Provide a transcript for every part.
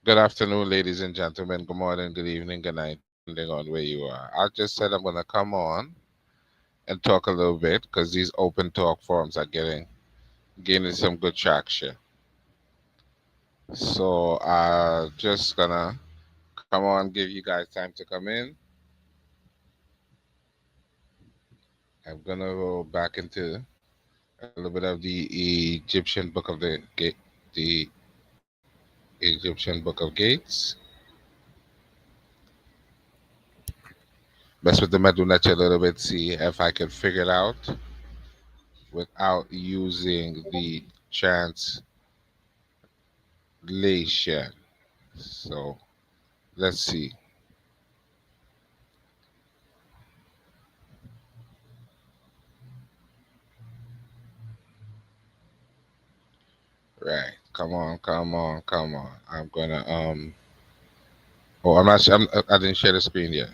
Good afternoon, ladies and gentlemen. Good morning, good evening, good night, depending on where you are. I just said I'm going to come on and talk a little bit because these open talk forums are gaining some good traction. So just gonna come on, give you guys time to come in. I'm gonna go back into a little bit of the Egyptian book of the Egyptian book of Gates. Mess with the Medunecha a little bit, see if I can figure it out without using the translation. So let's see. Right. Come on, come on, come on. I'm gonna oh, I'm not sure. I didn't share the screen yet.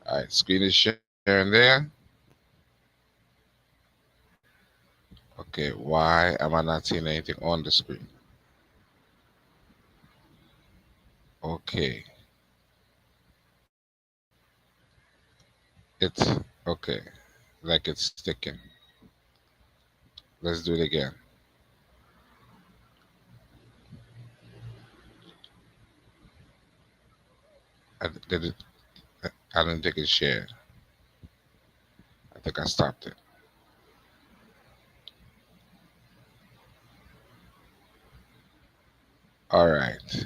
All right, screen is sharing there. Okay, why am I not seeing anything on the screen? Okay, it's okay, like it's sticking. Let's do it again. Did it, I didn't think it shared. I think I stopped it. All right,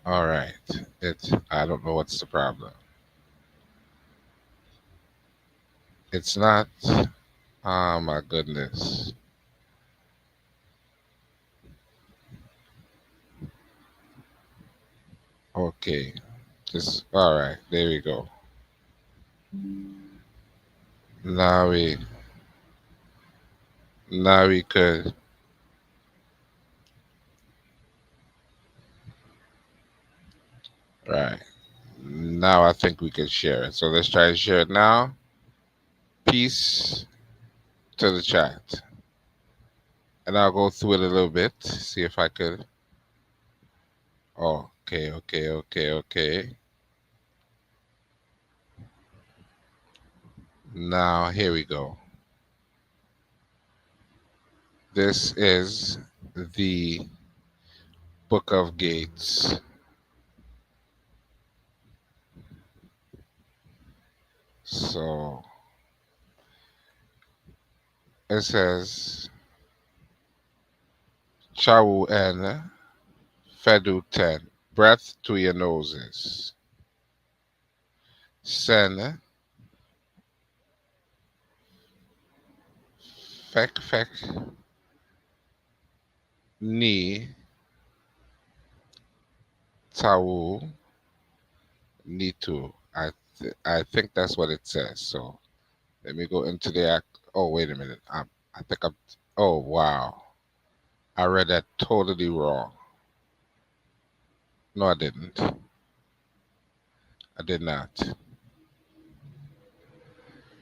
all right. It's I don't know what's the problem. It's not. Oh my goodness. Okay. Just all right. There we go. Now we now we could right. Now I think we could share it. So let's try to share it now. Peace to the chat. And I'll go through it a little bit. See if I could. Oh, okay. Now here we go. This is the Book of Gates. So it says Chawu en Fedu ten. Breath to your noses. Sen fek ni Tawu Nitu. I think that's what it says. So let me go into the act. Oh, wait a minute. I think I'm. Oh, wow. I read that totally wrong. No, I didn't. I did not.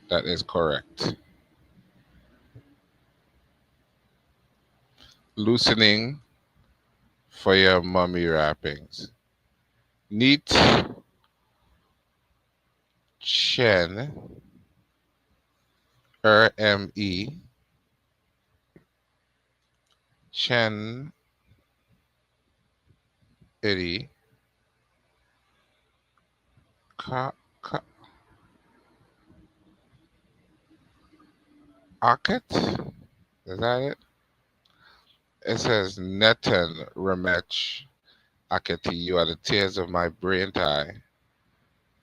That is correct. Loosening for your mummy wrappings. Neat Chen Me Chen Iri Ka Ka Aket. Is that it? It says Netan Ramech Aketi, you are the tears of my brain tie.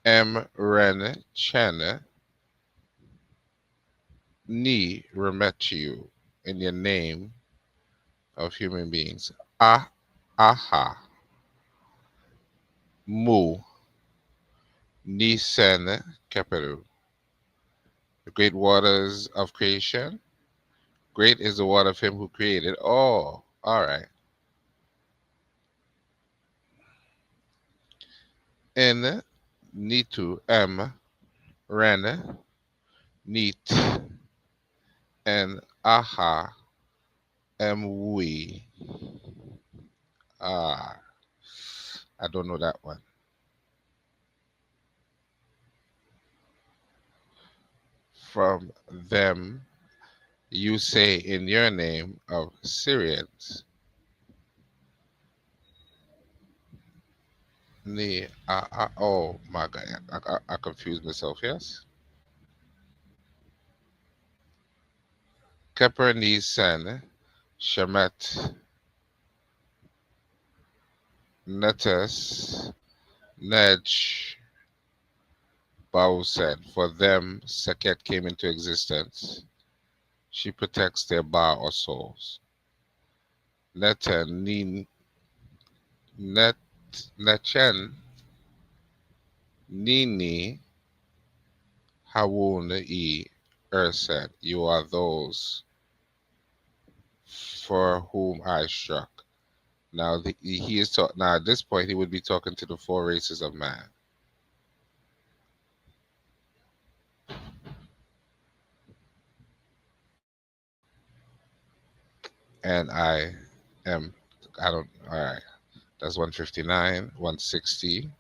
M. Ren Chen Ni Remechu in your name of human beings. Ah Aha Mu Ni Sen Keperu. The great waters of creation. Great is the water of him who created. Oh, all right. In Nitu, M, Ren, Neat, and Aha, Mwe. Ah, I don't know that one. From them, you say in your name of Syrians. Oh my God, I confused myself, yes? Keper Nisan, Shemet, Netes, Nej, Bausen. For them, Seket came into existence. She protects their Ba or souls. Neten, Net, Nechen, Nini, Hawun, Urset. You are those for whom I struck. Now he is now at this point he would be talking to the four races of man, and am I don't all right. That's 159, 160,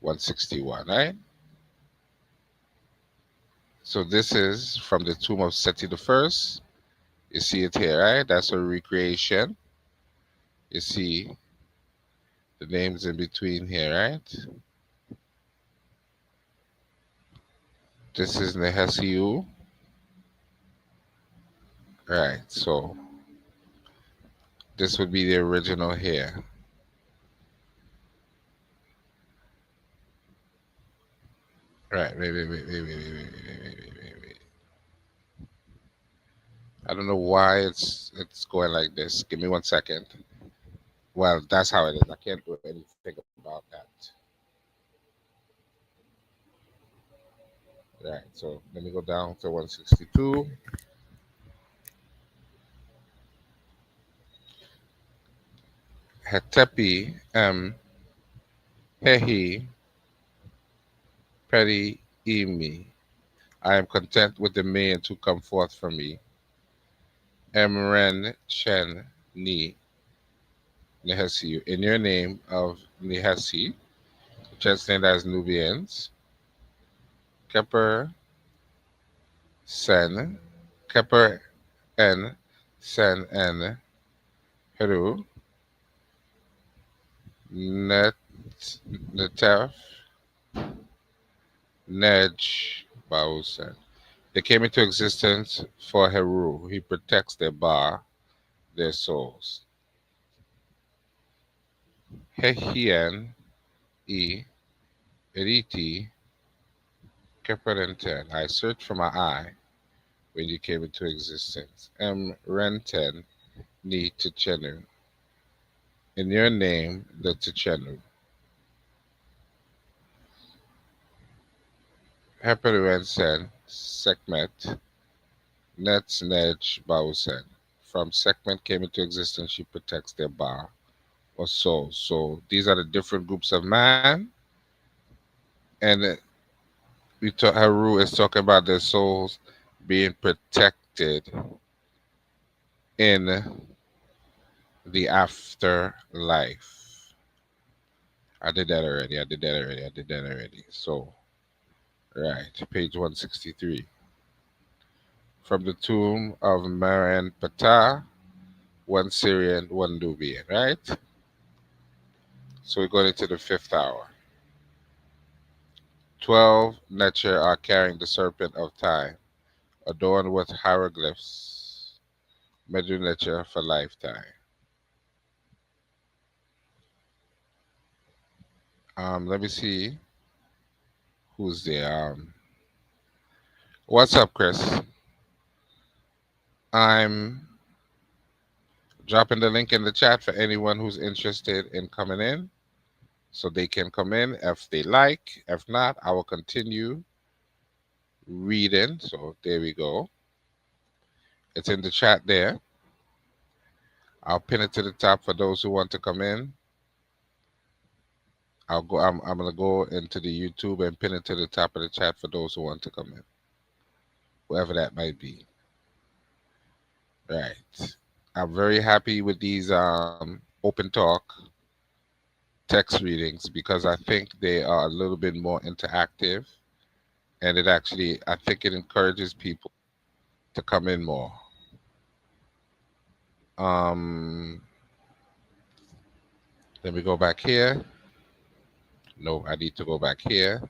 161, right? So this is from the tomb of Seti the first. You see it here, right? That's a recreation. You see the names in between here, right? This is Nehesiu, right? So this would be the original here. Right, wait. I don't know why it's going like this. Give me 1 second. Well, that's how it is. I can't do anything about that. Right. So let me go down to 162. Hetepi Hehi Peri Imi. I am content with the man to come forth from me. Emren Chen Ni Nehesi. In your name of Nehesi, translated as Nubians. Keper Sen. Keper N. Sen N. Heru. Net Netef. Nej Bausen. They came into existence for Heru. He protects their Ba, their souls. Hehien E. Eriti Keperenten. I searched for my eye when you came into existence. Renten Ni Tichenu. In your name, the Tichenu. Heperuensen Sekmet Netznej Bausen. From Sekmet came into existence, she protects their Ba or soul. So these are the different groups of man, and Haru is talking about their souls being protected in the afterlife. I did that already. So, right, page 163. From the tomb of Maran Ptah, one Syrian, one Nubian, right? So we're going into the fifth hour. 12 Necher are carrying the serpent of time, adorned with hieroglyphs, Medu Necher for lifetime. Let me see who's there. What's up, Chris? I'm dropping the link in the chat for anyone who's interested in coming in, so they can come in if they like. If not, I will continue reading. So there we go. It's in the chat there. I'll pin it to the top for those who want to come in. I'm gonna go into the YouTube and pin it to the top of the chat for those who want to come in, whoever that might be. Right. I'm very happy with these open talk text readings because I think they are a little bit more interactive, and it actually I think it encourages people to come in more. Um, Let me go back here. No, I need to go back here.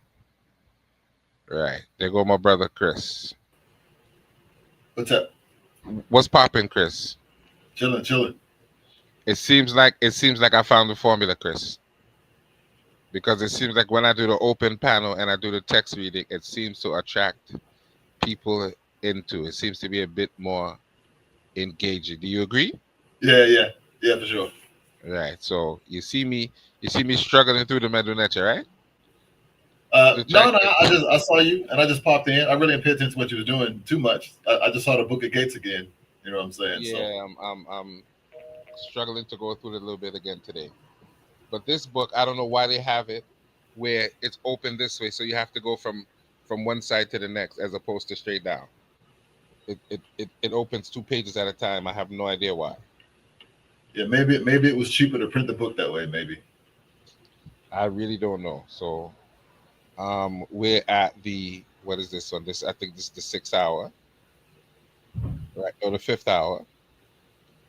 Right. There go my brother Chris. What's up? What's popping, Chris? Chilling, chilling. It seems like I found the formula, Chris. Because it seems like when I do the open panel and I do the text reading, it seems to attract people into. It seems to be a bit more engaging. Do you agree? Yeah, yeah, yeah, for sure. Right. So you see me struggling through the Medunecha, right? To try No, to no, get I saw you and I just popped in. I really didn't pay attention to what you was doing too much. I just saw the Book of Gates again. You know what I'm saying? So yeah, I'm struggling to go through it a little bit again today. But this book, I don't know why they have it where it's open this way, so you have to go from one side to the next as opposed to straight down. It opens two pages at a time. I have no idea why. yeah, maybe it was cheaper to print the book that way. Maybe. I really don't know. So we're at the what is this one? This I think this is the 6th hour, right? Or the 5th hour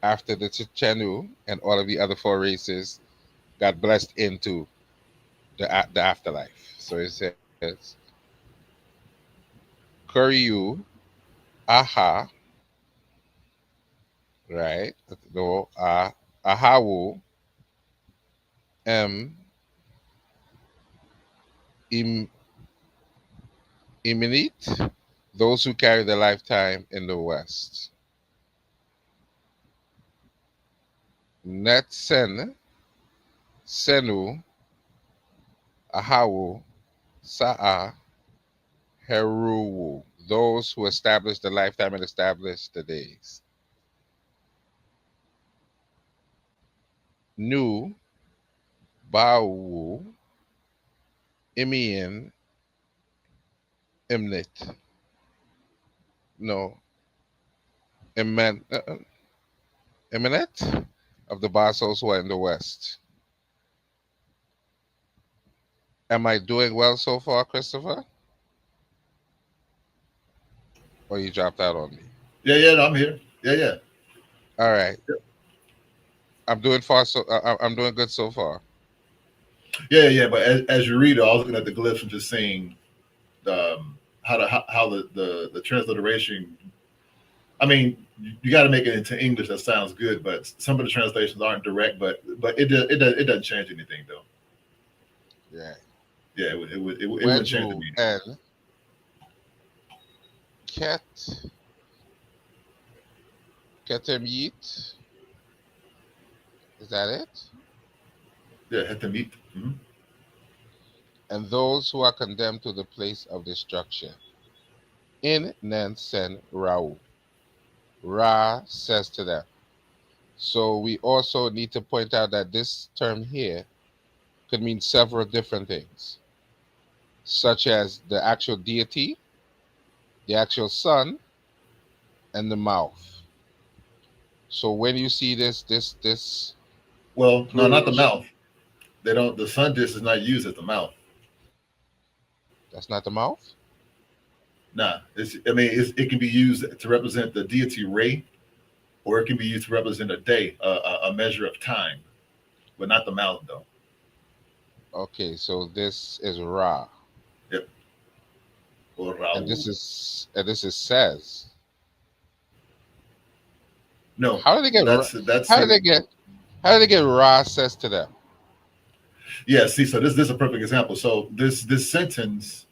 after the Chenu and all of the other four races got blessed into the afterlife. So it says Kuryu Aha, right? No, Ahawu M Im Iminit, those who carry the lifetime in the West. Netsen Senu Ahawu Sa'a Heruwu, those who establish the lifetime and establish the days. Nu Bawu Imian Imnit. No, Eminet of the Basos who are in the West. Am I doing well so far, Christopher? Or you dropped out on me? Yeah, yeah, no, I'm here. Yeah, yeah, All right, I'm doing good so far. yeah, yeah. But as you read, I was looking at the glyphs and just seeing how the transliteration. I mean, you got to make it into English. That sounds good, but some of the translations aren't direct. But it doesn't change anything though. Yeah. Yeah, it wouldn't change the Wedru meaning. and Ket Ketemyit. Is that it? Yeah, hetemit. Mm-hmm. And those who are condemned to the place of destruction. In Nansen Rao. Ra says to them. So we also need to point out that this term here could mean several different things, such as the actual deity, the actual sun, and the mouth. So when you see this Well, no, not the purge, mouth. They don't. The sun disk is not used as the mouth. that's not the mouth. Nah, I mean, it can be used to represent the deity Ray, or it can be used to represent a day, a measure of time, but not the mouth though. Okay, so this is Ra, Yep. Or and Raul. this is says. No, How did they get? that's How see, did they get? How did they get Ra says to them? yeah. See, so this is a perfect example. So this sentence,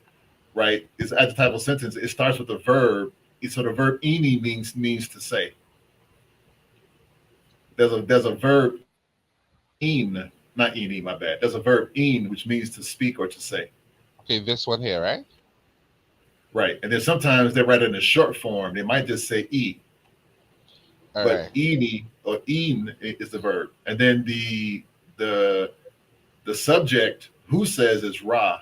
right, is at the type of sentence. It starts with a verb. So the verb "ini" means to say. There's a verb "in," not "ini." My bad. There's a verb "in," which means to speak or to say. Okay, this one here, right? Right. And then sometimes they write it in a short form. They might just say "e," All but right. "ini" or "in" is the verb, and then the the subject Who says is Ra.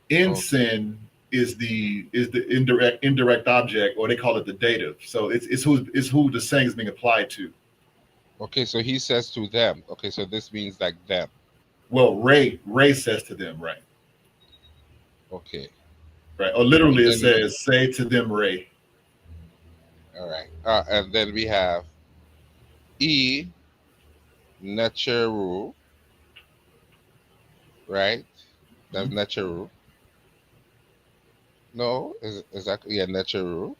Okay. In is the indirect object, or they call it the dative. So it's who the saying is being applied to. Okay, so he says to them. Okay, so this means like them. Well, Ray says to them, right? Okay. Right. Or And literally it then we says, say to them, Ray. all right. And then we have E natural, right? That's Mhm. natural. No, is that yeah, natural.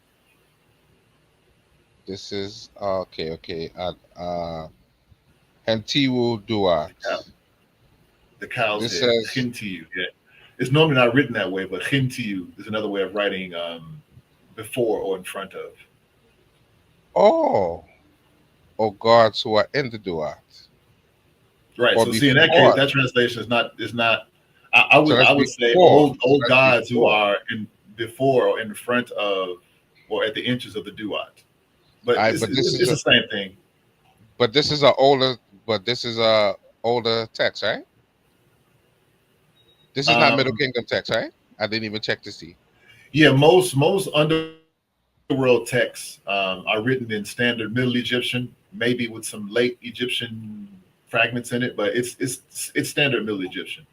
This is okay, okay. Hentiwu The cow, duat. the cow's This head. says Chintiyu. Yeah. It's normally not written that way, but chintiyu is another way of writing before or in front of. oh, oh gods who are in the duat. Right. Or So see, in that case, before. that translation is not. So that's I would say before. So old that's gods who before. are in before or in front of or at the entrance of the duat. But I but this is it's a the same thing. but this is a older but this is a older text, right? This is not Middle Um, Kingdom text, right? I didn't even check to see. yeah, most underworld texts are written in standard Middle Egyptian, maybe with some late Egyptian fragments in it, but it's standard Middle Egyptian.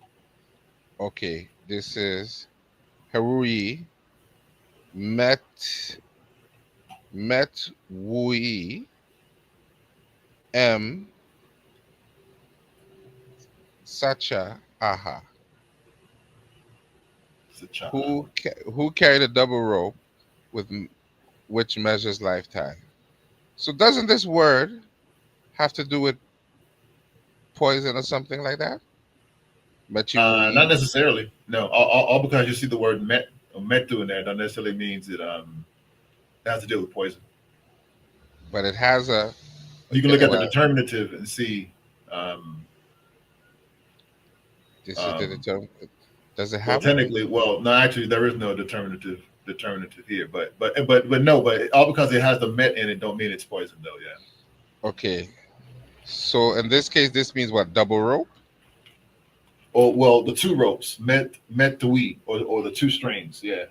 Okay, this is Herui met met wui m sacha aha Sacha. who carried a double rope with which measures lifetime. So doesn't this word have to do with poison or something like that? Not Mechiwui, necessarily. No, all because you see the word met or metu in there, don't necessarily means it has to deal with poison. but it has a You can okay. look at the Well, determinative and see. Um, this is the um, term. Does it well, have it? technically, well, no, actually, there is no determinative here. But no, but all because it has the met in it, don't mean it's poison, though. Yeah. Okay. So in this case, this means what? Double rope, Or well, the two ropes, met the we, or the two strings. Yeah.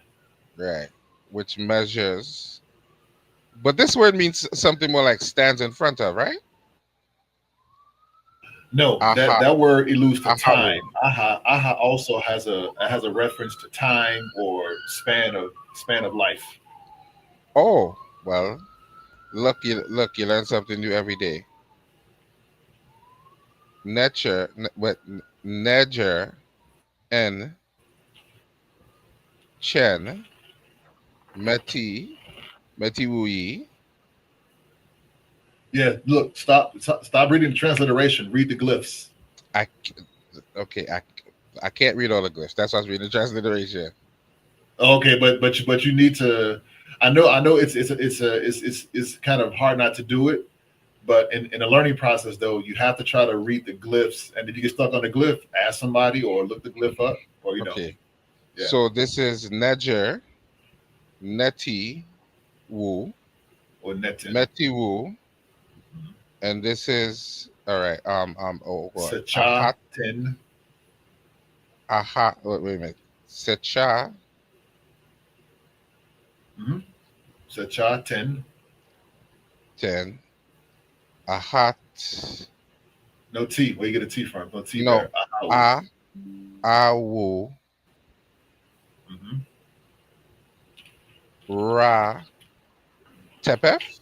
right? Which measures. But this word means something more like stands in front of, right? No, Aha, that word alludes to ahawu. time. Aha also has a reference to time or span of life. Oh, well, look, you learn something new every day. Neger and Chen Meti Metiwui. Yeah, look, stop reading the transliteration. Read the glyphs. I c- okay, I can't read all the glyphs. That's why I was reading the transliteration. Okay, but you need to. I know it's kind of hard not to do it, but in the learning process though, you have to try to read the glyphs. And if you get stuck on the glyph, ask somebody or look the glyph up, or Okay, yeah, so this is Neger Neti Wu or netin. Meti Wu, and this is all right. Oh what? Sacha ten. Wait a minute. Secha Mm-hmm. Sacha ten. ten Ahat. No T. Where you get a T from? No T No, there. Ahawu. A Awu Mm-hmm. Ra Tepef.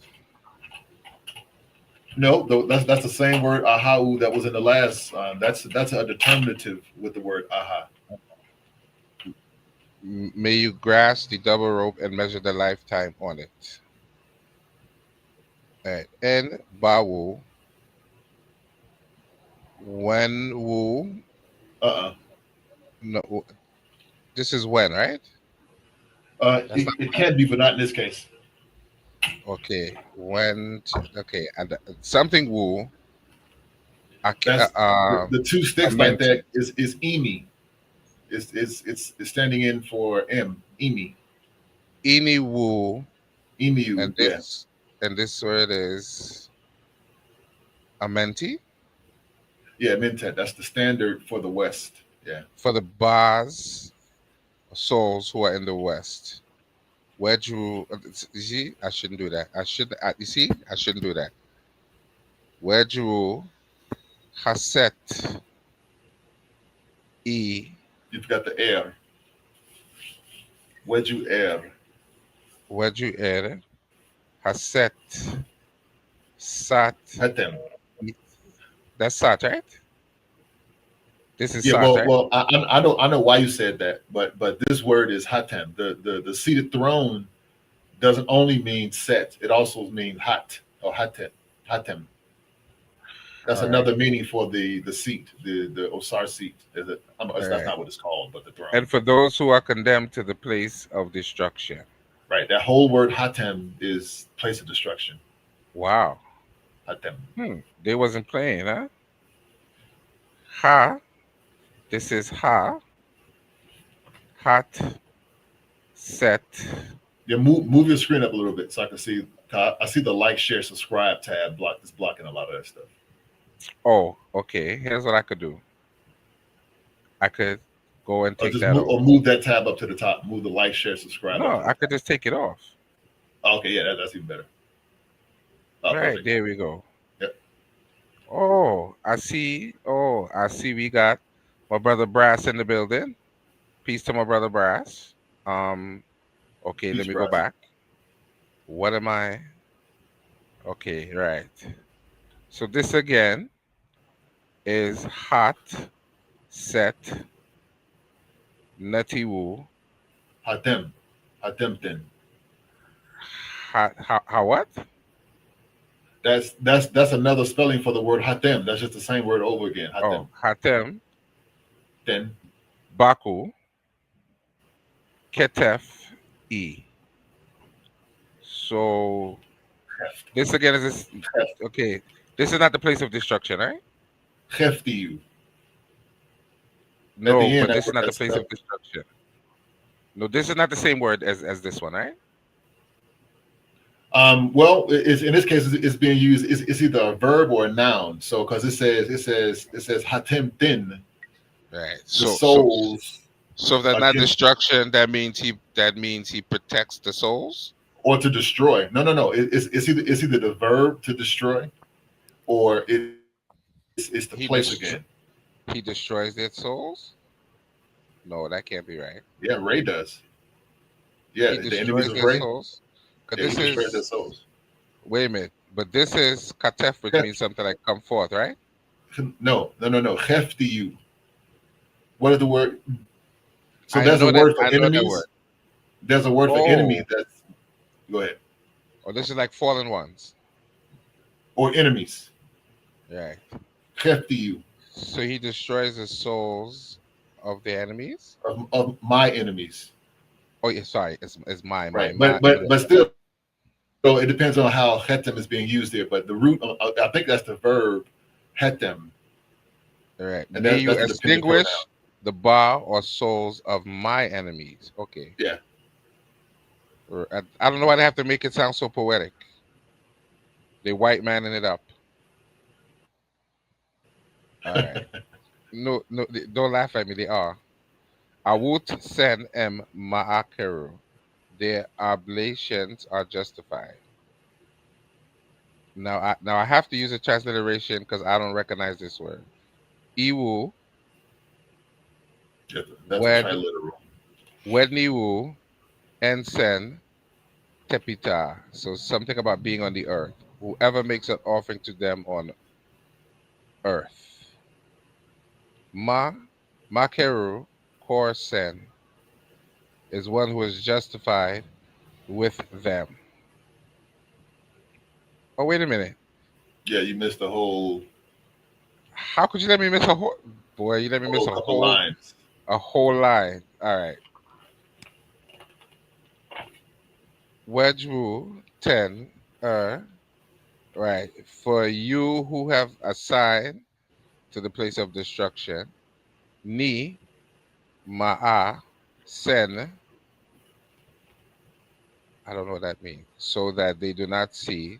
No, that's the same word ahau that was in the last. That's a determinative with the word aha. May you grasp the double rope and measure the lifetime on it. All right. And Bawu, when Wu, Uh-uh. no, this is when, right? That's not It can be, but not in this case. okay. Okay, and something Wu, That's the two a sticks like menti, that is emi. It's standing in for m emi Ini Wu, emu. and Yeah. this word is a menti. Yeah, Mintet. That's the standard for the West. Yeah. For the bars souls who are in the West. Where Drew, you see, I shouldn't do that. I should, you see, I shouldn't do that. Where Drew Haset E, You've got the air. Where'd you air? where Drew Er Haset Sat. Hatem. E. That's Sat, right? This is Yeah, Sat, right? I know why you said that, but this word is hatem. The seated throne doesn't only mean set; it also means hat or hatem. Hatem. That's All right, another meaning for the seat, the Osar seat. Is it? all That's right. not what it's called, but the throne. And for those who are condemned to the place of destruction. Right. That whole word hatem is place of destruction. Wow. Hatem. They wasn't playing, huh? Ha. This is Ha. Hat. Set. Yeah, move your screen up a little bit so I can see. I see the like, share, subscribe tab is blocking a lot of that stuff. Oh, okay. Here's what I could do. I could go and Or take just that move off. that tab up to the top. Move the like, share, subscribe up No, to the I could top. just take it off. Oh, okay, yeah, that's even better. Oh, Right, perfect. there we go. Yep. Oh, I see. Oh, I see we got my brother Brass in the building. Peace to my brother Brass. Um, okay, let Peace, me go Bryce. back. What am I? Okay, right. So this again is hot, set, nutty woo. Hatem. Hatemten. Hot, how what? That's another spelling for the word hatem. That's just the same word over again. Hatem. Oh, hatem, Ten. baku, ketef, e. So this again is this. Okay, this is not the place of destruction, right? Heftiu. At No, the end, but that this is word not the that's place of destruction. No, this is not the same word as this one, right? well, it's in this case it's being used. It's either a verb or a noun. So because it says hatem din, Right. the So souls if that's not against destruction, that means he protects the souls. or to destroy. No. It's either the verb to destroy or it's the place again. He dest- he destroys their souls. No, that can't be right. Yeah, Ray does. Yeah, He the enemies destroys of their Ray. souls. Cause Yeah, he this destroys their is souls. wait a minute, but this is katef, which Hef- means something like come forth, right? no. Heftiu. What is the word? So I there's a know that. word for I know that word. enemies. There's a word for enemy Oh, that's go ahead. this is like fallen ones, Or enemies. right? Heftiu So he destroys the souls of the enemies. of my enemies. Oh yeah, sorry, it's my Right. my. But still it depends on how hetem is being used here. But the root I think that's the verb hetem. All right. And May you that's the dependent pronoun. extinguish the bar or souls of my enemies. Okay. Yeah. I don't know why they have to make it sound so poetic. They white manning it up. All right. No, no, don't laugh at me. They are. Awut sen em ma'akeru. Their oblations are justified. Now I have to use a transliteration because I don't recognize this word. Iwu That's a wed triliteral. wedniwu ensen tepita. So something about being on the earth. Whoever makes an offering to them on earth. Ma Makeru Korsen is one who is justified with them. Oh, wait a minute. Yeah, you missed How could you let me miss a whole boy? You let me a miss whole couple lines. a whole line. All right. Wedgewu 10. Right. For you who have assigned to the place of destruction, Ni Ma'a Sen. I don't know what that means. So that they do not see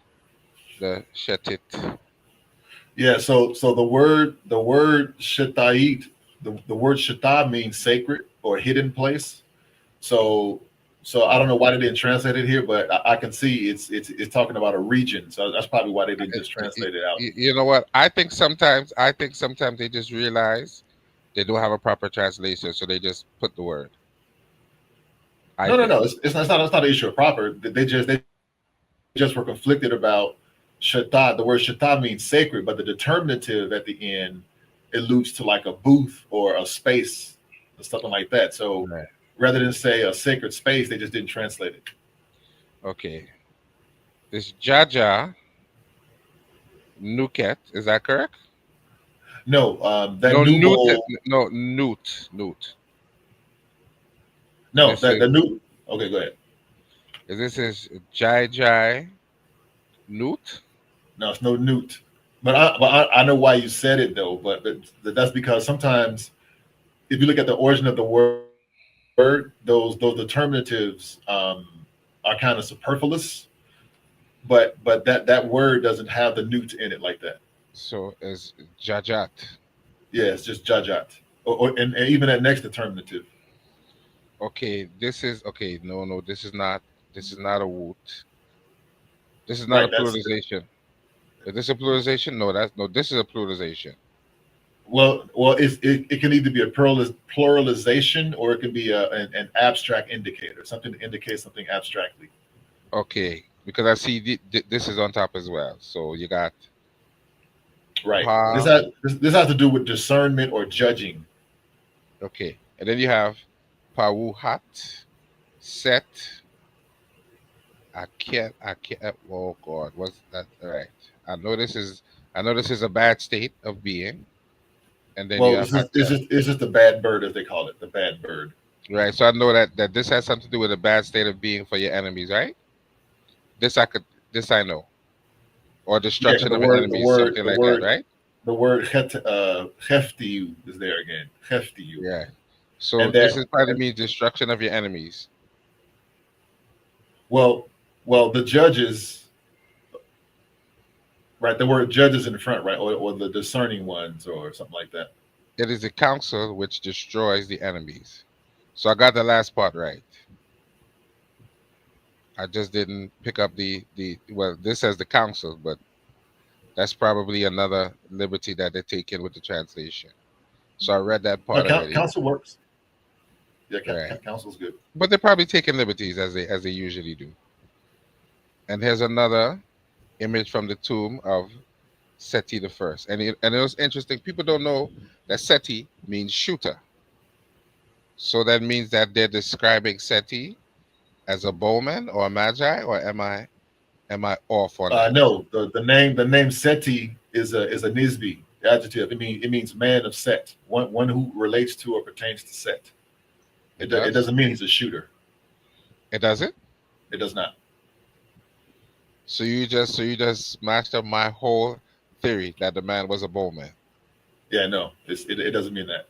the Shetit. Yeah, so the word shatait, the word shata means sacred or hidden place. So so I don't know why they didn't translate it here, but I can see it's talking about a region. So that's probably why they didn't just translate it out. You know what? I think sometimes they just realize they don't have a proper translation, so they just put the word. I No, no, think. no. It's not an issue of proper. They just were conflicted about shata. The word shata means sacred, but the determinative at the end alludes to like a booth or a space or something like that. So Right. rather than say a sacred space, they just didn't translate it. Okay. This Jaja Nuket, is that correct? No, that No, new Newt. bowl. No, Newt. Newt. No, This that is the new. Okay, go ahead. this is Jai Jai Newt. No, it's no newt. But I know why you said it though. But that's because sometimes if you look at the origin of the word, those determinatives are kind of superfluous. But that word doesn't have the newt in it like that. So is Jajat. Yeah, it's just jajat, and even that next determinative. Okay, this is okay. No, no, this is not. This is not a woot. This is not a Right. That's pluralization. Is this a pluralization? No, that's no. This is a pluralization. well. It can either be a pluralization or it can be an abstract indicator, something to indicate something abstractly. Okay, because I see this is on top as well. So you got Right. This pa. has this has to do with discernment or judging. Okay, and then you have pawuhat set. I can't. Oh God, what's that? All right. I know this is. I know this is a bad state of being, and then you Well, have hatchet. it's just a bad bird, as they call it, the bad bird. Right. So I know that this has something to do with a bad state of being for your enemies, right? This I could. This I know, or Yeah, 'cause destruction of your enemies, something like that, right? the word heftiu is there again, heftiu, Yeah. So and this that is probably and means destruction of your enemies. well, the judges, right? The word judges in the front, right, or the discerning ones, or something like that. It is a counsel which destroys the enemies. So I got the last part right. I just didn't pick up the well. This says the council, but that's probably another liberty that they're taking with the translation. So I read that No, part already, council works. Yeah, right? council's good. But they're probably taking liberties as they usually do. And here's another image from the tomb of Seti the first, and it was interesting. People don't know that Seti means shooter, so that means that they're describing Seti as a bowman or a magi, or am I off on that? No, the name Seti is a nisbi adjective. It means man of Set, one who relates to or pertains to Set. It It does. doesn't mean he's a shooter. It doesn't. It does not. So you just smashed up my whole theory that the man was a bowman. Yeah, no, it doesn't mean that.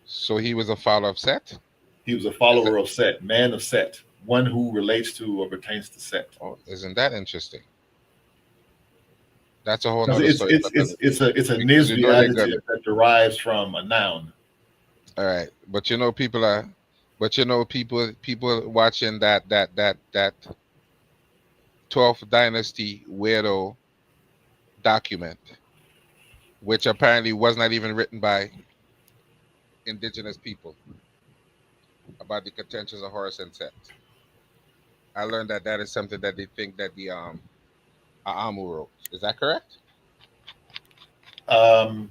So he was a follower of Set. He was a Is that, follower of Set, man of Set, one who relates to or pertains to Set. oh, isn't that interesting? That's a whole Because nother it's story it's for it's another day. it's a it's a Because you nisbi know they're gonna. adjective that derives from a noun. All right, but people watching that 12th Dynasty weirdo document, which apparently was not even written by indigenous people about the contentions of Horus and Set. I learned that that is something that they think that the Aamu wrote. Is that correct? Um,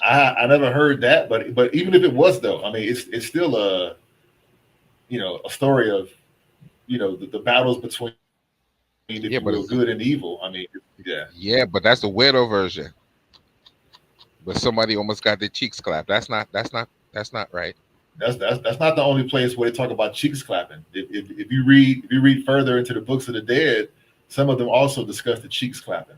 I never heard that, but even if it was though, I mean, it's still a story of the battles between, if you will, Yeah, but good it's and evil. I mean, yeah. yeah, but that's the weirdo version. But somebody almost got their cheeks clapped. That's not right. That's not the only place where they talk about cheeks clapping. If you read further into the books of the dead, some of them also discuss the cheeks clapping.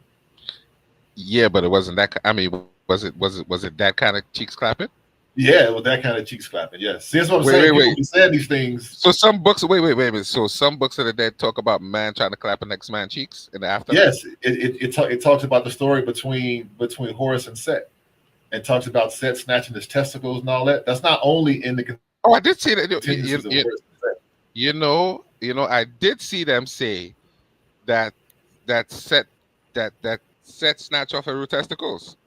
Yeah, but it wasn't that. I mean, was it that kind of cheeks clapping? Yeah, with that kind of cheeks clapping. Yes. See, that's what I'm Wait, saying. wait, People wait. be saying these things. So some books, wait a minute. So some books of the dead talk about man trying to clap a next man cheeks in the afterlife. Yes, it talks about the story between Horus and Set, and talks about Set snatching his testicles and all that. That's not only in the Oh, I did see that. continuances of Horus and Set. I did see them say that set that set snatch off her testicles.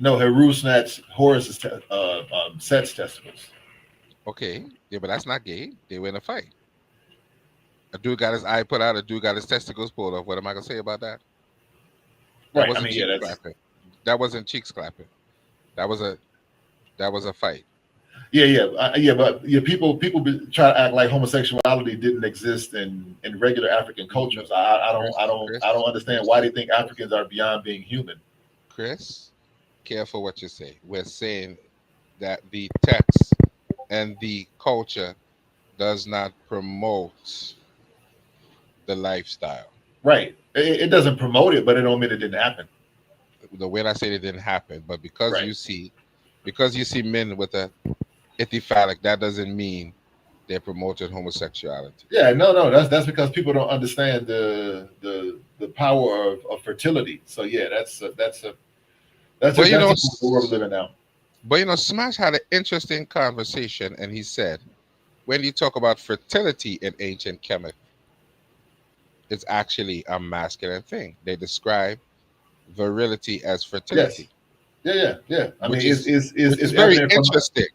No, Heru snatched Horus's Set's testicles. Okay, yeah, but that's not gay. They were in a fight. A dude got his eye put out. A dude got his testicles pulled off. What am I gonna say about that? That Right. I wasn't mean, yeah, cheeks that's clapping. That wasn't cheeks clapping. That was a that was a fight. yeah, but yeah, people try to act like homosexuality didn't exist in regular African No, cultures. I don't understand why they Chris, think Africans are beyond being human. Chris, careful what you say. We're saying that the text and the culture does not promote the lifestyle. Right. It doesn't promote it, but it don't mean it didn't happen. The way I said it didn't happen, but Right. because you see men with a ithyphallic, that doesn't mean they're promoting homosexuality. Yeah, no. That's because people don't understand the power of fertility. So yeah, that's But you know, that's the world we live in now. Smash had an interesting conversation, and he said when you talk about fertility in ancient Kemet, it's actually a masculine thing. They describe virility as Yes. fertility, Yeah. I mean, which it's is it's it's, which is it's very evident from interesting.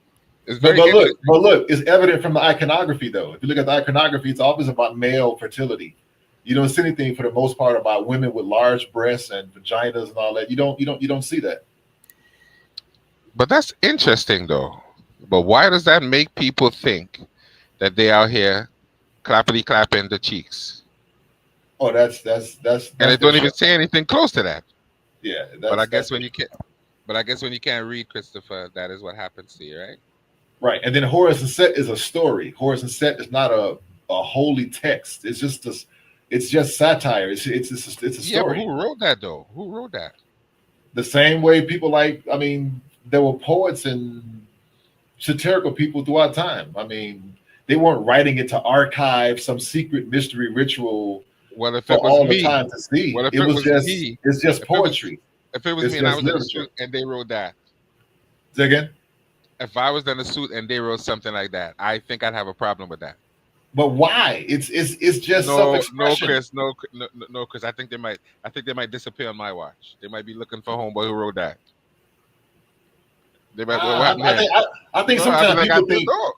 It's but very but look, interesting. but look, it's evident from the iconography though. If you look at the iconography, it's always about male fertility. You don't see anything for the most part about women with large breasts and vaginas and all that. You don't see that. But that's interesting though. But why does that make people think that they out here clappity clapping the cheeks? Oh, And that's they their don't even show. say anything close to that. Yeah, But I that's guess their when you show. can but I guess when you can't read, Christopher, that is what happens to you, right? Right. And then Horus and Set is a story. Horus and Set is not a holy text. It's just satire. It's a Yeah, but story. who wrote that though? Who wrote that? The same way people I mean, there were poets and satirical people throughout time. I mean, they weren't writing it to archive some secret mystery ritual Well, if for it was all the me, time to see. well, if it was me, It's just if it was poetry. if it was It's me and I just was in a literature. suit and they wrote that, Say again. if I was in a suit and they wrote something like that, I think I'd have a problem with that. But why? It's just No, no, self-expression. Chris, no, Chris. I think they might disappear on my watch. They might be looking for homeboy who wrote that. They might. What I, happened I there? think I think No, I sometimes think I people think think no.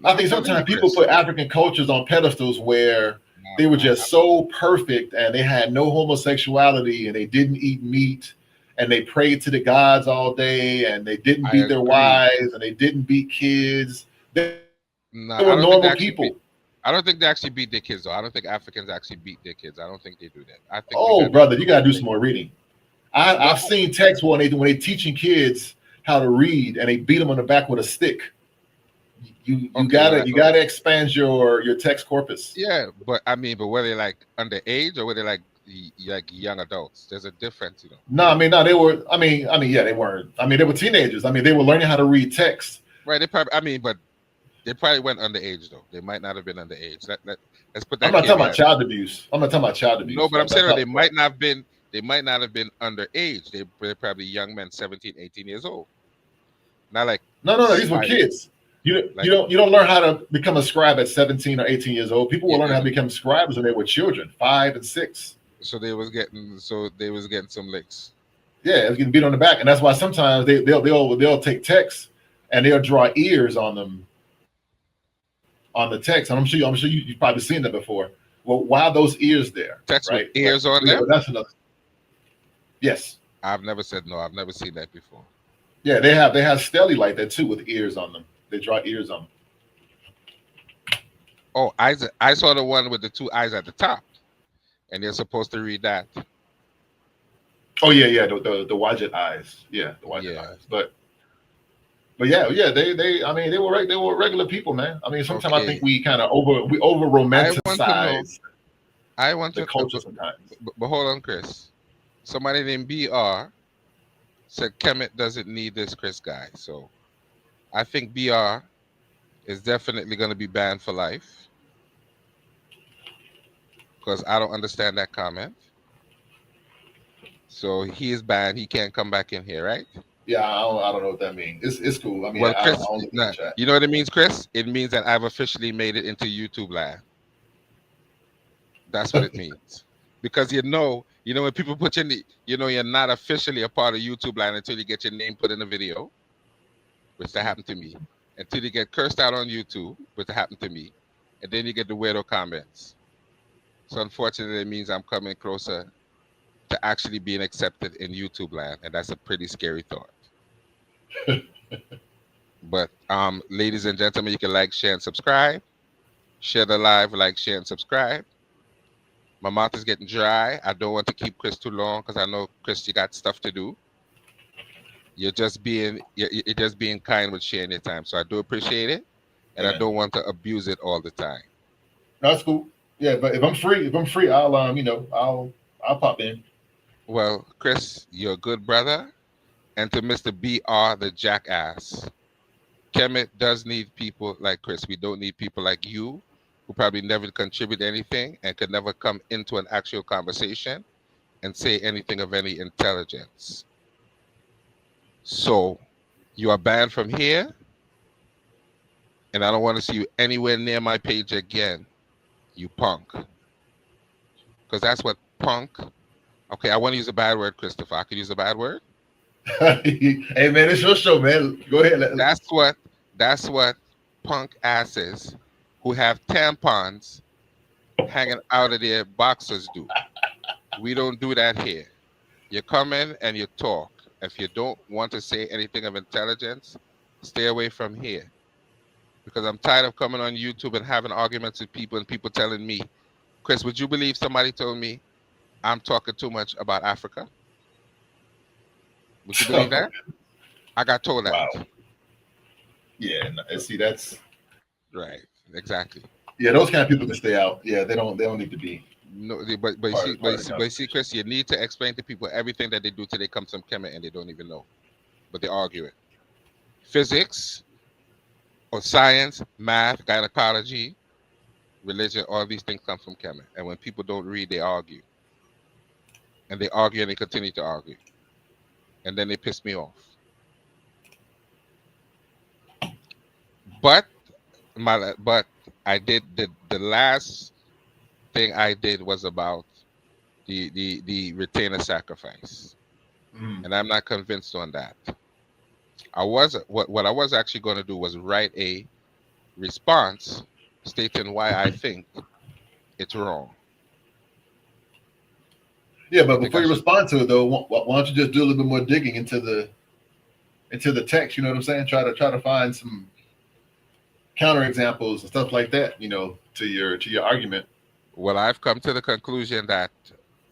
No, I I'm think telling you, sometimes people Chris. put African cultures on pedestals where they were just so perfect and they had no homosexuality and they didn't eat meat and they prayed to the gods all day and they didn't I beat their agree. wives and they didn't beat kids. They were normal No, I people. don't think they actually beat. I don't think they actually beat their kids though. I don't think Africans actually beat their kids. I don't think they do that. I think we Oh, got into brother, you the got to whole do thing. some more reading. No, I've seen texts when they teaching kids how to read and they beat them on the back with a stick. You okay, well, gotta you gotta expand your text corpus. yeah, but I mean, but were they like underage or were they like like young adults? There's a difference. No, I mean, no, they were. I mean, yeah, they weren't. I mean, they were teenagers. I mean, they were learning how to read text. Right? They probably. I mean, but they probably went underage though. They might not have been underage. Let's put I'm that not talking about caveat. child abuse. I'm not talking about child No, abuse. but I'm I'm saying no, they talking about might not have been. They might not have been underage. They're probably young men, 17, 18 years old. Not like no. These were like kids. You you like don't you don't learn how to become a scribe at 17 or 18 years old. People yeah. were learning how to become scribes when they were children, 5 and 6. So they was getting some licks. Yeah, it was getting beat on the back, and that's why sometimes they'll take text and they'll draw ears on them on the text. And I'm sure you've probably seen that before. Well, why are those ears there, Text with right? Like, ears on yeah, them. but that's another. Yes, I've never said no. I've never seen that before. yeah, they have stele like that too with ears on them. They draw ears on them. Oh, I saw the one with the two eyes at the top, and they're supposed to read that. Oh yeah, the Wadjet eyes. Yeah, the Wadjet Yeah. eyes. But yeah, they I mean they were regular people, man. I mean sometimes I think Okay. we kind of over I want to know. romanticize I want the to. culture sometimes. But hold on, Chris. Somebody named BR said Kemet doesn't need this Chris guy. So I think BR is definitely going to be banned for life because I don't understand that comment. So he is banned. He can't come back in here, right? Yeah, I don't know what that means. It's cool. I mean, Well, I Chris, don't look at the nah, chat. you know what it means, Chris? It means that I've officially made it into YouTube land. That's what it means. Because when people put in you're not officially a part of YouTube land until you get your name put in a video, which that happened to me, until you get cursed out on YouTube, which happened to me, and then you get the weirdo comments. So unfortunately, it means I'm coming closer to actually being accepted in YouTube land, and that's a pretty scary thought. But ladies and gentlemen, you can like, share, and subscribe. Share the live, like, share, and subscribe. My mouth is getting dry. I don't want to keep Chris too long because I know Chris, you got stuff to do. You're just being kind with sharing your time. So I do appreciate it, and I Amen. don't want to abuse it all the time. No, that's cool. Yeah, but if I'm free, I'll pop in. Well, Chris, you're a good brother, and to Mr. BR the jackass, Kemet does need people like Chris. We don't need people like you who probably never contribute anything and could never come into an actual conversation and say anything of any intelligence. So you are banned from here, and I don't want to see you anywhere near my page again, you punk. Because that's what punk. Okay, I want to use a bad word, Christopher. I could use a bad word. Hey man, it's your show, man. Go ahead. That's what punk asses who have tampons hanging out of their boxers do. We don't do that here. You come in and you talk. If you don't want to say anything of intelligence, stay away from here. Because I'm tired of coming on YouTube and having arguments with people and people telling me, Chris, would you believe somebody told me I'm talking too much about Africa? Would you believe that? I got told that. Wow. Yeah, and see that's Right. Exactly. yeah, those kind of people can stay out. Yeah, they don't need to be No, but you part see, of part of the Chris, conversation. you need to explain to people everything that they do till they come from Kemet and they don't even know, but they argue it. Physics or science, math, gynecology, religion, all these things come from Kemet. And when people don't read, they argue, and they argue and they continue to argue, and then they piss me off. But but I did the last thing I did was about the retainer sacrifice, Mm. and I'm not convinced on that. What I was actually going to do was write a response stating why I think it's wrong. Yeah, You but think before I you should? respond to it though, why don't you just do a little bit more digging into the text? You know what I'm saying? Try to find some counterexamples and stuff like that. To your argument. Well, I've come to the conclusion that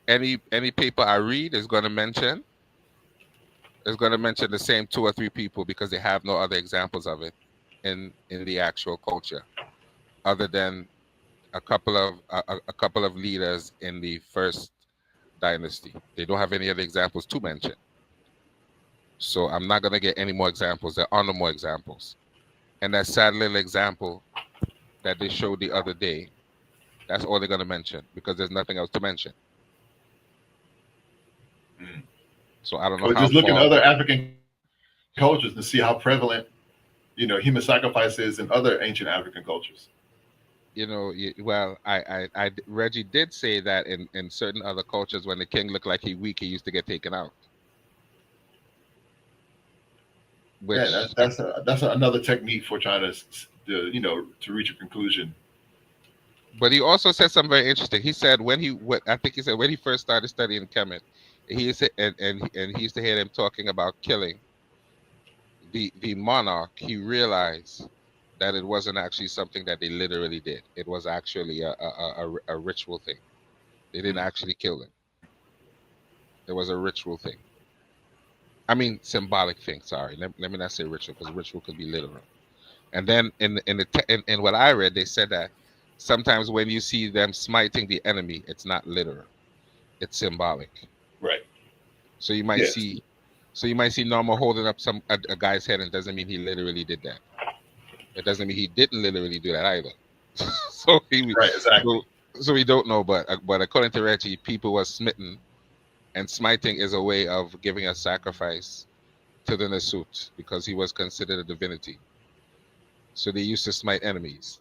any paper I read is going to mention the same two or three people because they have no other examples of it in the actual culture other than a couple of leaders in the first dynasty. They don't have any other examples to mention. So I'm not going to get any more examples. There are no more examples. And that sad little example that they showed the other day, that's all they're going to mention because there's nothing else to mention. Mm. So I don't know Or how just look in far. other African cultures to see how prevalent human sacrifice is in other ancient African cultures. Well, Reggie did say that in certain other cultures, when the king looked like he weak, he used to get taken out. Yeah, Which, that's another technique for trying to reach a conclusion. but he also said something very interesting. He said I think he said when he first started studying Kemet, he said, and he used to hear them talking about killing the monarch. He realized that it wasn't actually something that they literally did. It was actually a ritual thing. They didn't Mm. actually kill him. It was a ritual thing. I mean, symbolic thing. Sorry, let me not say ritual because ritual could be literal. And then in what I read, they said that sometimes when you see them smiting the enemy, it's not literal; it's symbolic. Right. So you might Yes. see So you might see Norma holding up a guy's head, and doesn't mean he literally did that. It doesn't mean he didn't literally do that either. so he Right, exactly. so so we don't know, but according to Reggie, people were smitten, and smiting is a way of giving a sacrifice to the Nasut because he was considered a divinity. So they used to smite enemies,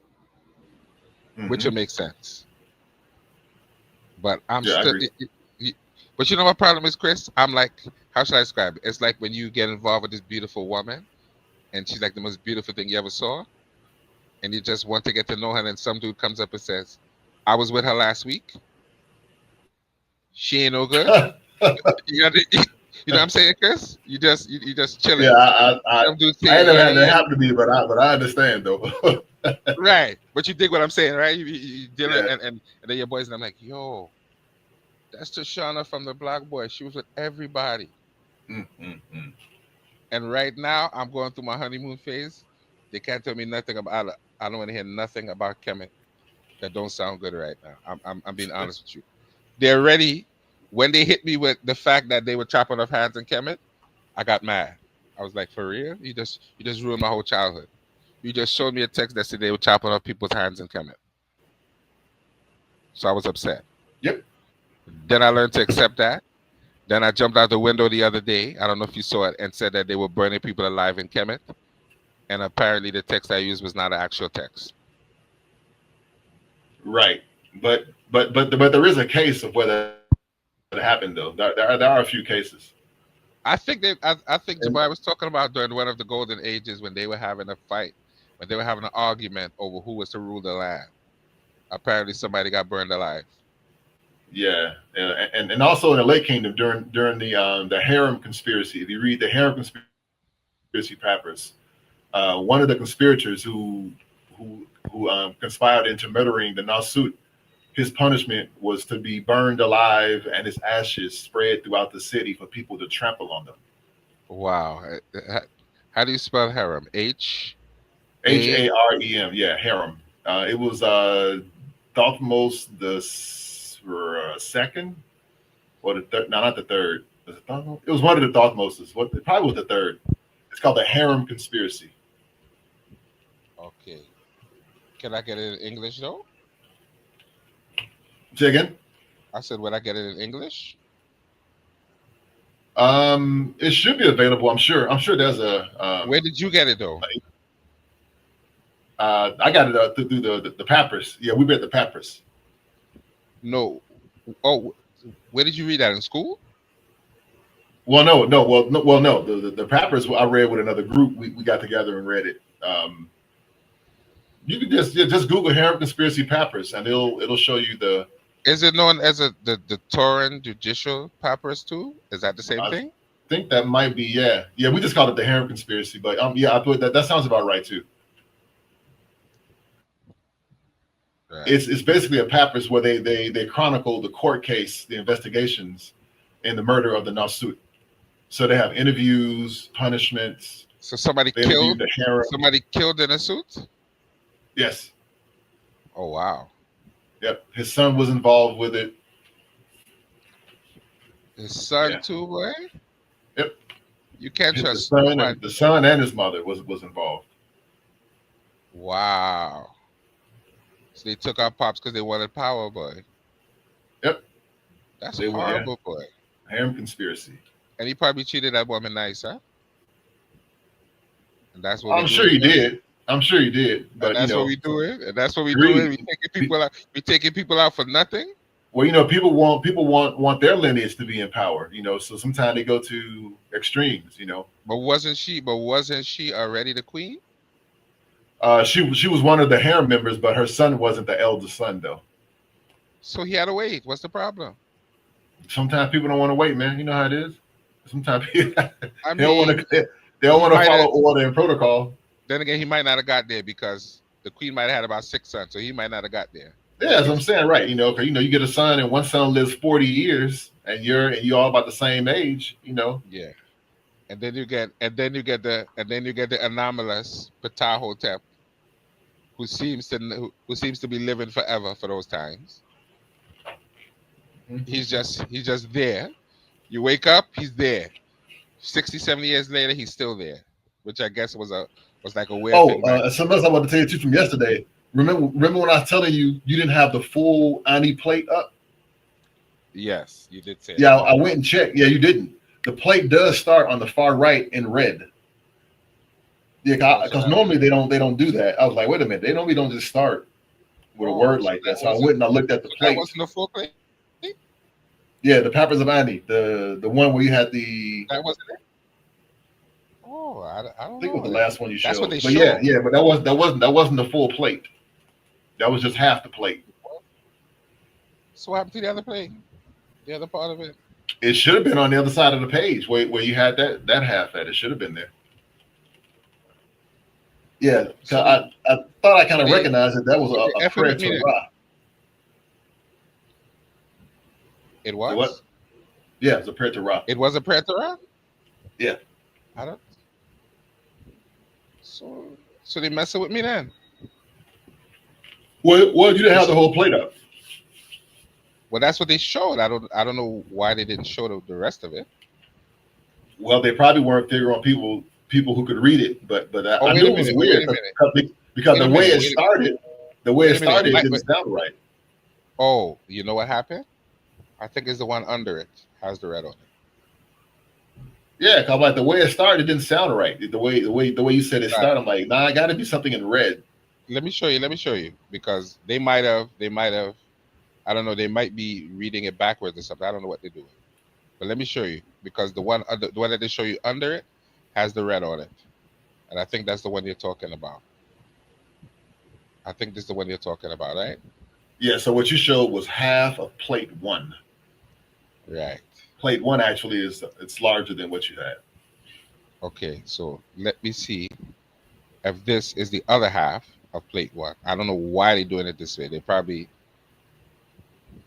which Hmm. would make sense. But I'm Yeah, I still. agree. But you know what problem is, Chris? I'm like, how should I describe it? It's like when you get involved with this beautiful woman, and she's like the most beautiful thing you ever saw, and you just want to get to know her, and then some dude comes up and says, "I was with her last week. She ain't no good." You know, you know what I'm saying, Chris? You just Yeah, chilling. Some dude I say, ain't never "Yeah, had that yeah, happen to me, but I understand though. right." But you dig what I'm saying, right? You dealing, Yeah. and then your boys, and I'm like, "Yo, that's Tashana from the Black Boy. She was with everybody." Mm, mm, mm. And right now, I'm going through my honeymoon phase. They can't tell me nothing about. I don't want to hear nothing about Kemet that don't sound good right now. I'm being honest with you. They're ready. When they hit me with the fact that they were chopping off hands in Kemet, I got mad. I was like, for real? You just ruined my whole childhood. You just showed me a text that said they were chopping off people's hands in Kemet. So I was upset. Yep. Then I learned to accept that. Then I jumped out the window the other day. I don't know if you saw it, and said that they were burning people alive in Kemet. And apparently the text I used was not an actual text. Right. But there is a case of where that happened though. There are a few cases. I And think Jabari was talking about during one of the golden ages when they were having a fight, when they were having an argument over who was to rule the land. Apparently somebody got burned alive. yeah, and also in the Lake Kingdom during the harem conspiracy. If you read the harem conspiracy papers, one of the conspirators who conspired into murdering the Nasut, his punishment was to be burned alive and his ashes spread throughout the city for people to trample on them. Wow. How do you spell harem? A. Harem. Yeah, harem. It was Thothmos the second or the third. No, not the third. Was it Thothmos? It was one of the Thothmoses. What? It probably was the third. It's called the harem conspiracy. Okay. Can I get it in English though? Say again. I said, would I get it in English? It should be available. I'm sure. I'm sure there's a. Where did you get it though? I got it through the papyrus. Yeah, we read the papyrus. No. Oh, where did you read that in school? Well, no, no, well, no, well, no. The papyrus I read with another group. We got together and read it. You can just Google harem conspiracy papyrus, and it'll show you the. Is it known as the Torin Judicial Papyrus too? Is that the same I thing? think that might be, yeah, yeah. We just called it the harem conspiracy, but yeah, I thought that sounds about right too. Right. It's basically a papyrus where they chronicle the court case, the investigations, and the murder of the Nasut. So they have interviews, punishments. So somebody They interviewed killed the harem. somebody killed in a suit? Yes, Oh wow. yep. His son was involved with it. His son Yeah, too, boy? yep. You can't The trust son nobody. and the son and his mother was involved. Wow. So they took our pops because they wanted power, boy. Yep, That's they were. Yeah, horrible, boy. harem conspiracy. And he probably treated that woman nice, huh? And that's what we I'm do sure it he here. did. I'm sure he did. And But that's what we do it. And that's what we do it. We greed. taking people out. We taking people out for nothing. Well, people want their lineage to be in power. So sometimes they go to extremes. But wasn't she already the queen? She was one of the harem members, but her son wasn't the eldest son though. So he had to wait. What's the problem? Sometimes people don't want to wait, man. You know how it is. Sometimes people, I they don't want mean, to. They don't he want to might have. follow order and protocol. Then again, he might not have got there because the queen might have had about 6 sons, so he might not have got there. Yeah, That that's what I'm makes saying, right? 'Cause you get a son, and one son lives 40 years, and you're all about the same age. yeah. And then you get the anomalous Ptahotep who seems to be living forever for those times. Mhm. He's just there. You wake up, he's there. 60, 70 years later, he's still there, which I guess was like a weird Oh, thing back. something else I want to tell you too from yesterday. Remember when I was telling you you didn't have the full Ani plate up? Yes, you did say Yeah, that. I went and checked. Yeah, you didn't. The plate does start on the far right in red. Oh, Yeah, so because normally they don't do that. I was like, wait a minute, they normally don't just start with a word so like that that. So I wasn't went and I looked at the so that plate. wasn't a full plate. Yeah, the Pappers of Annie, the one where you had the, That wasn't it. Oh, I I don't think it was know the then. last one you That's what showed. they But yeah, showed. yeah, but that wasn't the full plate. That was just half the plate. So what happened to the other plate? The other part of it. It should have been on the other side of the page where you had that half at. It should have been there. Yeah, 'cause So they I thought I kind so of they recognized that was so they a effing prayer with me to then. Ra. It So what? was. Yeah, it's a prayer to Ra. It was a prayer to Ra? Yeah. I don't. So they messing with me then. Well, you didn't have This the whole plate up. well, that's what they showed. I don't know why they didn't show the rest of it. Well, they probably weren't figuring on people who could read it, but Oh, I wait knew a it was minute. Wait weird a minute. because Wait the a way minute. it Wait a minute. started, the way Wait it a minute. started, it didn't sound right. Oh, you know what happened? I think it's the one under it has the red on it. Yeah, cause like the way it started, it didn't sound right. The way you said it Right. started, I'm like, nah, I got to be something in red. Let me show you. Let me show you because they might have. I don't know. They might be reading it backwards or something. I don't know what they're doing. But let me show you because the one that they show you under it has the red on it, and I think that's the one you're talking about. I think this is the one you're talking about, right? Yeah. So what you showed was half of plate one. Right. Plate one actually is it's larger than what you had. Okay. So let me see if this is the other half of plate one. I don't know why they're doing it this way. They probably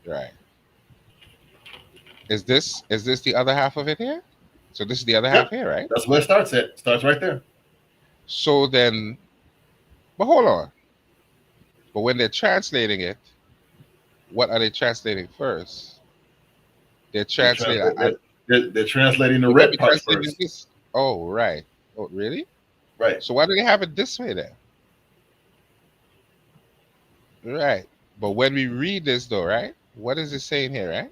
right. Is this the other half of it here? So this is the other Yep. half here, right? That's where it starts at. Starts right there. So then, but hold on. But when they're translating it, what are they translating first? They're They're translating. translate. They're translating the They might red be part translating first. this. Oh, right. Oh, really? Right. So why do they have it this way then? Right. But when we read this though, right? What is it saying here, right?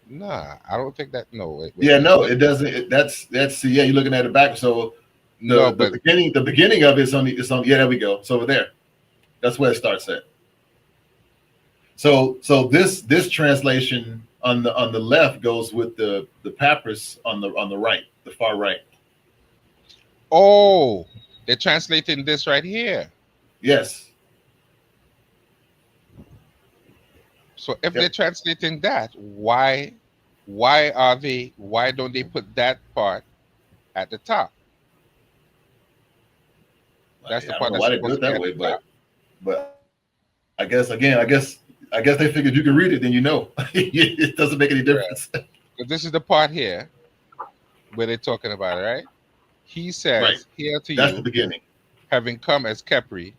Nah, I don't think that. No, wait, wait, Yeah. wait. No, it doesn't. That's yeah. You're looking at it back. So No, the but beginning of it's on. Yeah, there we go. It's over there. That's where it starts at. So this translation on the left goes with the papyrus on the right, the far right. oh, they're translating this right here. Yes. So if they're Yep. translating that, why don't they put that part at the top? That's the I don't part know that's why they do supposed it to be that at way, the top. but I guess they figured you can read it, then you know. It doesn't make any Right. difference. So this is the part here where they're talking about it, right? He Right. says, "Hail to That's the you, beginning. having come as Kepri,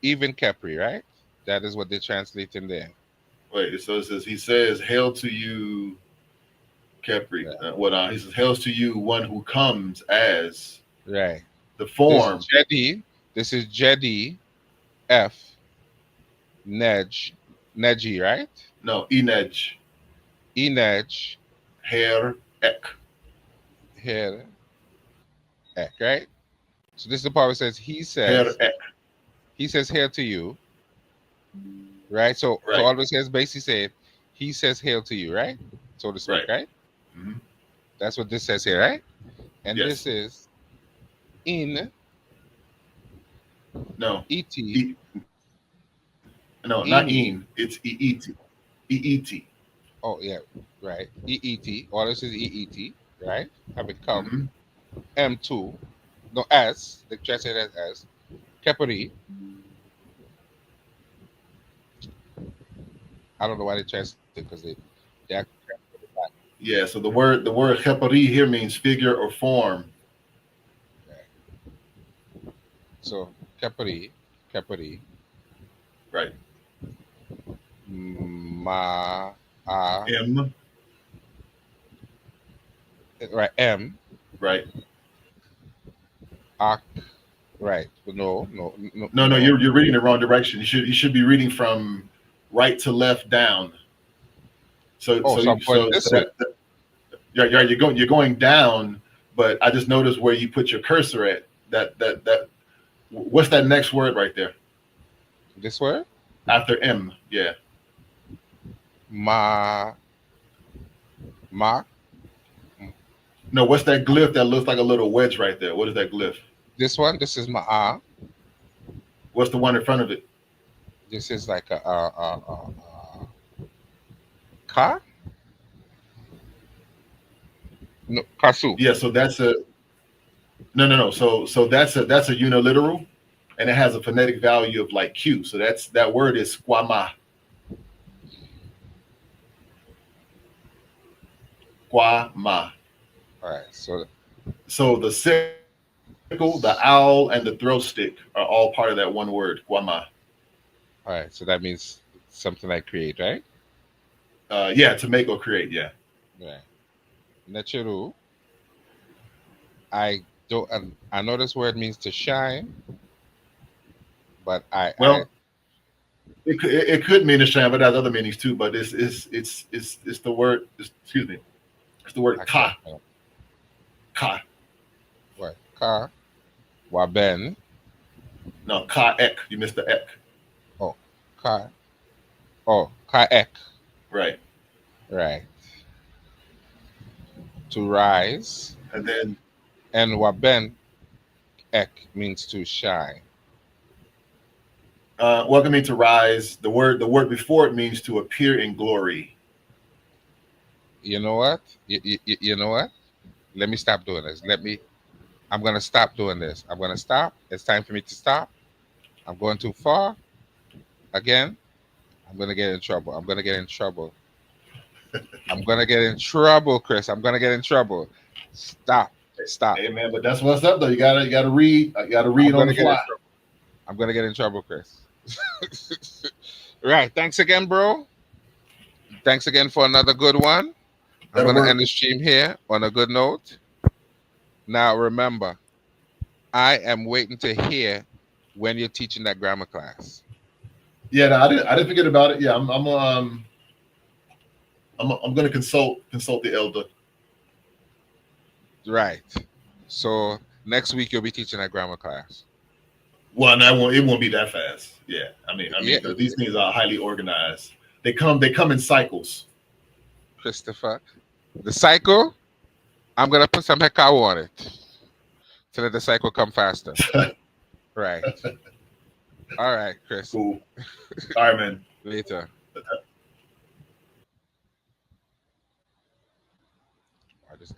even Kepri," right? That is what they're translating there. Wait, so he says, "Hail to you, Kepri." Right. He says, "Hail to you, one who comes as Right. the This is form." Jedi. This is Jedi F Nej Neji, right? No, Inej, Inej Her Ek, here Ek, right? So this is the part where it says Her Ek. he says hail to you, right? So Right, all this is basically saying he says hail to you, right? So to speak, right. right? Hmm. That's what this says here, right? And Yes. this is in No. et E, no, not in in. It's eet. Eet. oh yeah, right. Eet. All this is eet, right? Having come Mm-hmm. M2, no S, they translate it as Kepri. I don't know why they translate it because they actually translate it back. Yeah. So the word hepari here means figure or form. Right. So Kepri, Right. ma a M right, M, right? arc, right. No, no, no, No, no, no. you're reading the wrong direction. You should be reading from right to left down. So Oh, so so I'm you going so this way. you're going down, but I just noticed where you put your cursor at. That what's that next word right there This way? after M? Yeah. Ma, ma. No, what's that glyph that looks like a little wedge right there? What is that glyph? This one, this is my ah. What's the one in front of it? This is like ka? No, kasu. Yeah, so that's a no. So that's a uniliteral, and it has a phonetic value of like Q. So that word is squama. Squama. All right. So, So the sickle, the owl, and the throw stick are all part of that one word, squama. all right. So that means something like create, right? Yeah, to make or create. Yeah. Right. Natural. I don't. I know this word means to shine, but I Well, it could mean a sham, but it has other meanings too. But it's the word. Excuse me. It's the word I can't. ka ka. What? Ka. Waben. No, ka ek. You missed the ek. Oh, ka. Oh, ka ek. Right. Right. To rise. And then And waben ek means to shine. welcoming to rise. The word before it means to appear in glory. You know what? You know what? Let me stop doing this. I'm going to stop doing this. I'm going to stop. It's time for me to stop. I'm going too far. Again, I'm going to get in trouble. I'm going to get in trouble. I'm going to get in trouble, Chris. I'm going to get in trouble. Stop. Stop. Hey man, but that's what's up though. You gotta read. You gotta I'm read on going the to get in fly. trouble. I'm going to get in trouble, Chris. Right. Thanks again, bro. Thanks again for another good one. I'm That'll going to end work. the stream here on a good note. Now, remember, I am waiting to hear when you're teaching that grammar class. Yeah, no, I didn't forget about it. Yeah, I'm gonna consult the elder. Right. So next week you'll be teaching that grammar class. Well, no, it won't be that fast. Yeah, Yeah, because these things are highly organized. They come in cycles. Christopher. The cycle, I'm gonna put some hekau on it so that the cycle come faster. Right. All right, Chris. Cool. All right, man. Later. I just